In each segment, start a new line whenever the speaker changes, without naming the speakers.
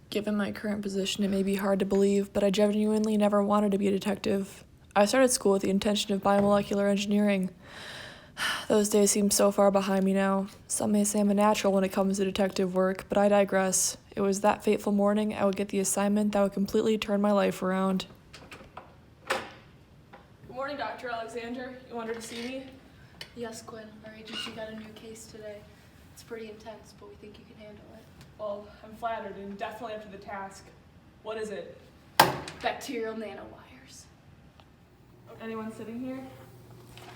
Given my current position, it may be hard to believe, but I genuinely never wanted to be a detective. I started school with the intention of biomolecular engineering. Those days seem so far behind me now. Some may say I'm a natural when it comes to detective work, but I digress. It was that fateful morning I would get the assignment that would completely turn my life around.
Good morning, Dr. Alexander. You wanted to see me?
Yes, Quinn. Our agency got a new case today. It's pretty intense, but we think you can handle it.
Well, I'm flattered and definitely up to the task. What is it?
Bacterial nanowires.
Anyone sitting here?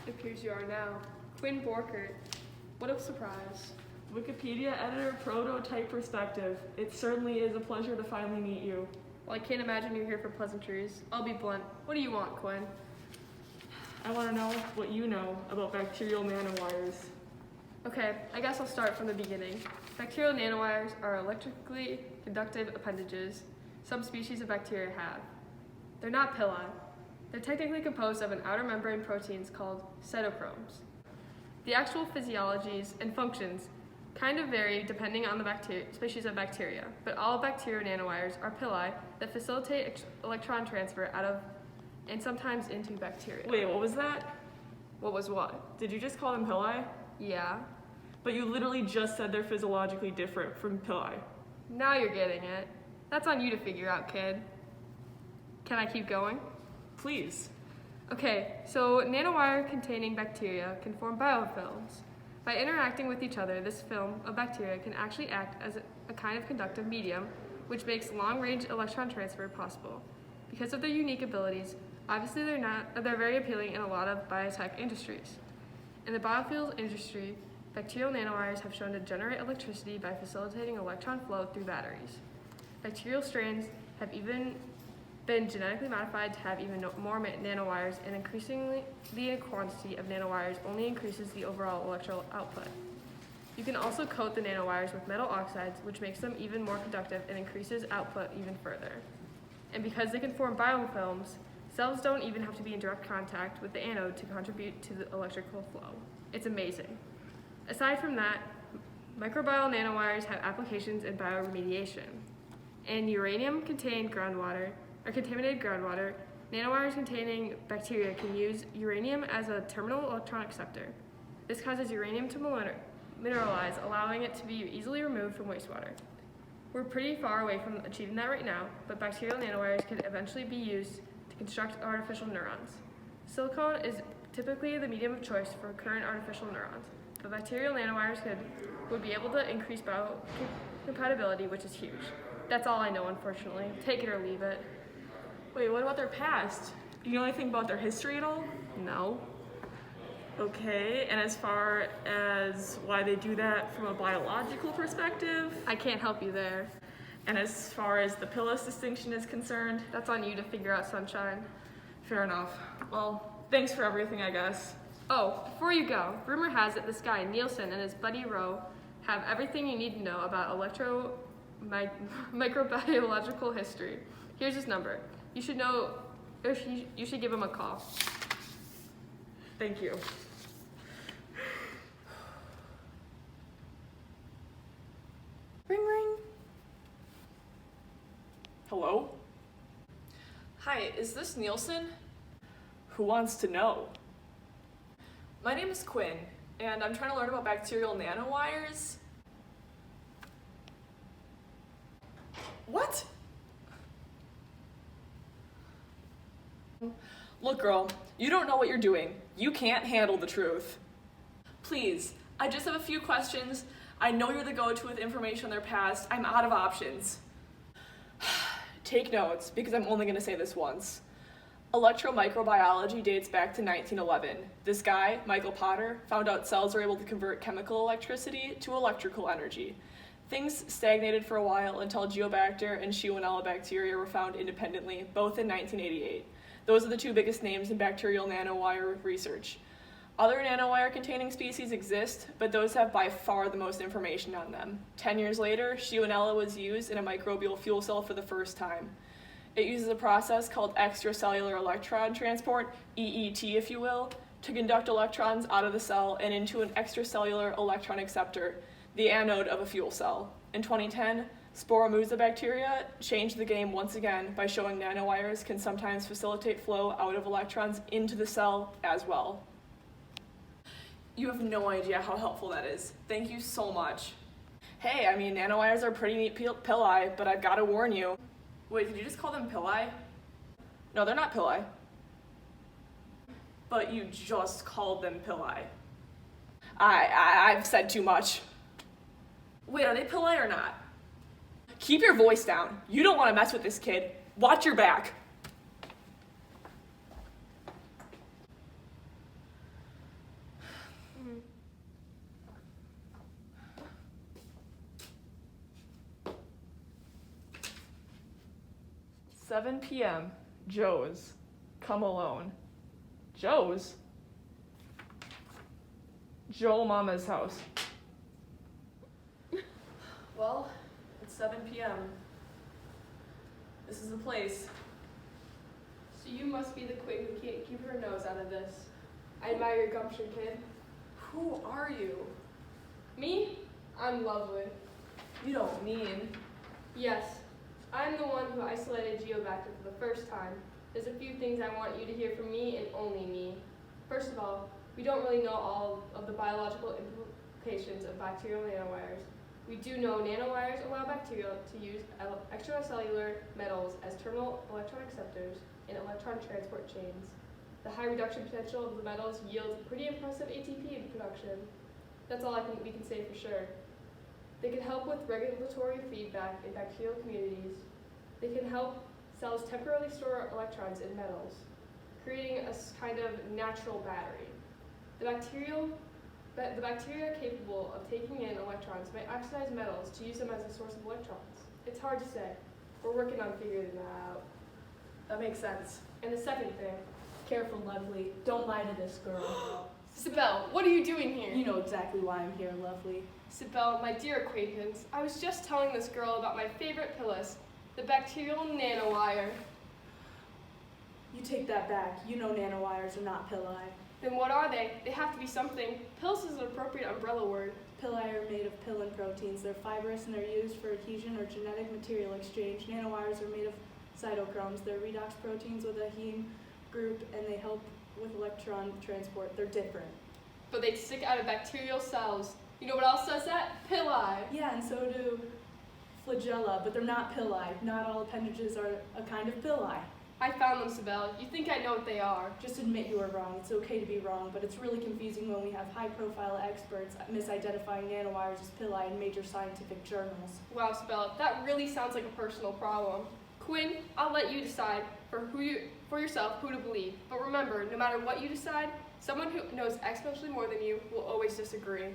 It appears you are now. Quinn Borkert. What a surprise.
Wikipedia editor prototype perspective. It certainly is a pleasure to finally meet you.
Well, I can't imagine you're here for pleasantries. I'll be blunt. What do you want, Quinn?
I want to know what you know about bacterial nanowires.
Okay, I guess I'll start from the beginning. Bacterial nanowires are electrically conductive appendages some species of bacteria have. They're not pili. They're technically composed of an outer membrane proteins called cytochromes. The actual physiologies and functions kind of vary depending on the species of bacteria, but all bacterial nanowires are pili that facilitate electron transfer out of and sometimes into bacteria.
Wait, what was that?
What was what?
Did you just call them pili?
Yeah.
But you literally just said they're physiologically different from pili.
Now you're getting it. That's on you to figure out, kid. Can I keep going?
Please.
Okay, so nanowire-containing bacteria can form biofilms. By interacting with each other, this film of bacteria can actually act as a kind of conductive medium, which makes long-range electron transfer possible. Because of their unique abilities, obviously they're very appealing in a lot of biotech industries. In the biofuels industry, bacterial nanowires have shown to generate electricity by facilitating electron flow through batteries. Bacterial strains have even been genetically modified to have even more nanowires, and increasingly the quantity of nanowires only increases the overall electrical output. You can also coat the nanowires with metal oxides, which makes them even more conductive and increases output even further. And because they can form biofilms, cells don't even have to be in direct contact with the anode to contribute to the electrical flow. It's amazing. Aside from that, microbial nanowires have applications in bioremediation. In uranium-contained groundwater, or contaminated groundwater, nanowires containing bacteria can use uranium as a terminal electron acceptor. This causes uranium to mineralize, allowing it to be easily removed from wastewater. We're pretty far away from achieving that right now, but bacterial nanowires could eventually be used to construct artificial neurons. Silicon is typically the medium of choice for current artificial neurons, but bacterial nanowires would be able to increase biocompatibility, which is huge. That's all I know, unfortunately. Take it or leave it.
Wait, what about their past? Do you know anything about their history at all?
No.
Okay, and as far as why they do that from a biological perspective?
I can't help you there.
And as far as the pillis distinction is concerned?
That's on you to figure out, sunshine.
Fair enough. Well, thanks for everything, I guess.
Oh, before you go, rumor has it this guy, Nielsen, and his buddy Rowe have everything you need to know about microbiological history. Here's his number. You should give him a call.
Thank you.
Ring ring.
Hello?
Hi, is this Nielsen?
Who wants to know?
My name is Quinn, and I'm trying to learn about bacterial nanowires. What? Look, girl, you don't know what you're doing. You can't handle the truth. Please, I just have a few questions. I know you're the go-to with information on their past. I'm out of options. Take notes, because I'm only going to say this once. Electromicrobiology dates back to 1911. This guy, Michael Potter, found out cells are able to convert chemical electricity to electrical energy. Things stagnated for a while until Geobacter and Shionella bacteria were found independently, both in 1988. Those are the two biggest names in bacterial nanowire research. Other nanowire-containing species exist, but those have by far the most information on them. 10 years later, Shionella was used in a microbial fuel cell for the first time. It uses a process called extracellular electron transport, EET if you will, to conduct electrons out of the cell and into an extracellular electron acceptor, the anode of a fuel cell. In 2010, Sporomuza bacteria changed the game once again by showing nanowires can sometimes facilitate flow out of electrons into the cell as well. You have no idea how helpful that is. Thank you so much. Hey, I mean, nanowires are pretty neat pili, but I've got to warn you. Wait, did you just call them pili? No, they're not pili. But you just called them pili. I've said too much. Wait, are they pili or not? Keep your voice down. You don't want to mess with this kid. Watch your back.
Mm.
7 p.m. Joe's. Come alone. Joe's? Joe Mama's house. Well, it's 7 p.m. This is the place.
So you must be the queen who can't keep her nose out of this. I admire your gumption, kid.
Who are you?
Me? I'm lovely.
You don't mean.
Yes, I'm the one who isolated Geobacter for the first time. There's a few things I want you to hear from me and only me. First of all, we don't really know all of the biological implications of bacterial nanowires. We do know nanowires allow bacteria to use extracellular metals as terminal electron acceptors in electron transport chains. The high reduction potential of the metals yields pretty impressive ATP production. That's all we can say for sure. They can help with regulatory feedback in bacterial communities. They can help cells temporarily store electrons in metals, creating a kind of natural battery. The bacteria capable of taking in electrons may oxidize metals to use them as a source of electrons. It's hard to say. We're working on figuring that out.
That makes sense.
And the second thing,
Careful, Lovely. Don't lie to this girl.
Sibel, what are you doing here?
You know exactly why I'm here, Lovely.
Sibel, my dear acquaintance, I was just telling this girl about my favorite pillis, the bacterial nanowire.
You take that back. You know nanowires are not pili.
Then what are they? They have to be something. Pills is an appropriate umbrella word.
Pili are made of pillin proteins. They're fibrous and they're used for adhesion or genetic material exchange. Nanowires are made of cytochromes. They're redox proteins with a heme group and they help with electron transport. They're different.
But they stick out of bacterial cells. You know what else does that? Pili.
Yeah, and so do flagella, but they're not pili. Not all appendages are a kind of pili.
I found them, Sibel. You think I know what they are.
Just admit you were wrong. It's okay to be wrong, but it's really confusing when we have high-profile experts misidentifying nanowires as pili in major scientific journals.
Wow, Sibel, that really sounds like a personal problem. Quinn, I'll let you decide for yourself who to believe. But remember, no matter what you decide, someone who knows exponentially more than you will always disagree.